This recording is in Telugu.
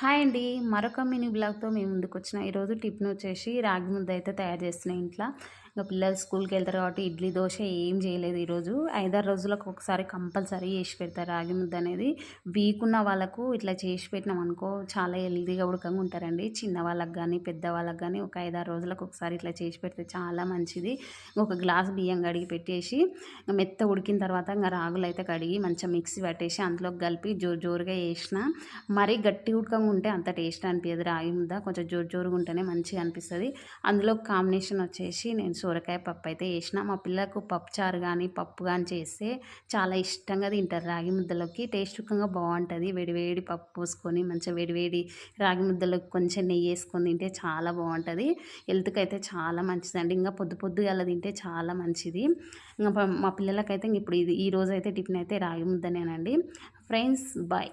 హాయ్ అండి. మరొక మినీ బ్లాగ్‌తో మీ ముందుకొచ్చిన. ఈరోజు టిఫినొచ్చేసి రాగి ముద్ద అయితే తయారు చేస్తున్నా ఇంట్ల. ఇంక పిల్లలు స్కూల్‌కెళ్తారు కాబట్టి ఇడ్లీ, దోస ఏం చేయలేదు ఈరోజు. 5, 6 రోజులకు ఒకసారి కంపల్సరీ చేసి పెడతా రాగి ముద్ద అనేది. వీక్ ఉన్న వాళ్ళకు ఇట్లా చేసి పెట్టినామనుకో చాలా హెల్తీగా ఉడకంగా ఉంటారండి. చిన్నవాళ్ళకి గానీ, పెద్దవాళ్ళకి గానీ ఒక 5, 6 రోజులకు ఒకసారి ఇట్లా చేసి పెడితే చాలా మంచిది. ఒక గ్లాస్ బియ్యం కడిగి పెట్టేసి మెత్తగా ఉడికిన తర్వాత ఇంక రాగులైతే కడిగి మంచిగా మిక్సీ పట్టేసి అందులోకి కలిపి జోరు జోరుగా చేసిన. మరీ గట్టి ఉడకంగా ఉంటే అంత టేస్ట్ అనిపియదు రాగి ముద్ద. కొంచెం జోరు జోరుగా ఉంటేనే మంచిగా అనిపిస్తది. అందులో కాంబినేషన్ వచ్చేసి నేను సొరకాయ పప్పు అయితే చేసిన. మా పిల్లకు పప్పుచారు కానీ, పప్పు కానీ చేస్తే చాలా ఇష్టంగా తింటారు రాగి ముద్దలోకి. టేస్ట్‌గా బావుంటది. వేడి వేడి పప్పు పోసుకొని మంచిగా వేడి వేడి రాగి ముద్దలోకి కొంచెం నెయ్యి ఏసుకొని తింటే చాలా బావుంటది. హెల్త్‌కి అయితే చాలా మంచిదండి. ఇంకా పొద్దు పొద్దుగాల తింటే చాలా మంచిది. ఇంక మా పిల్లలకైతే ఇంక ఇప్పుడు ఈ రోజైతే టిఫిన్ అయితే రాగి ముద్దనేనండి. Friends bye.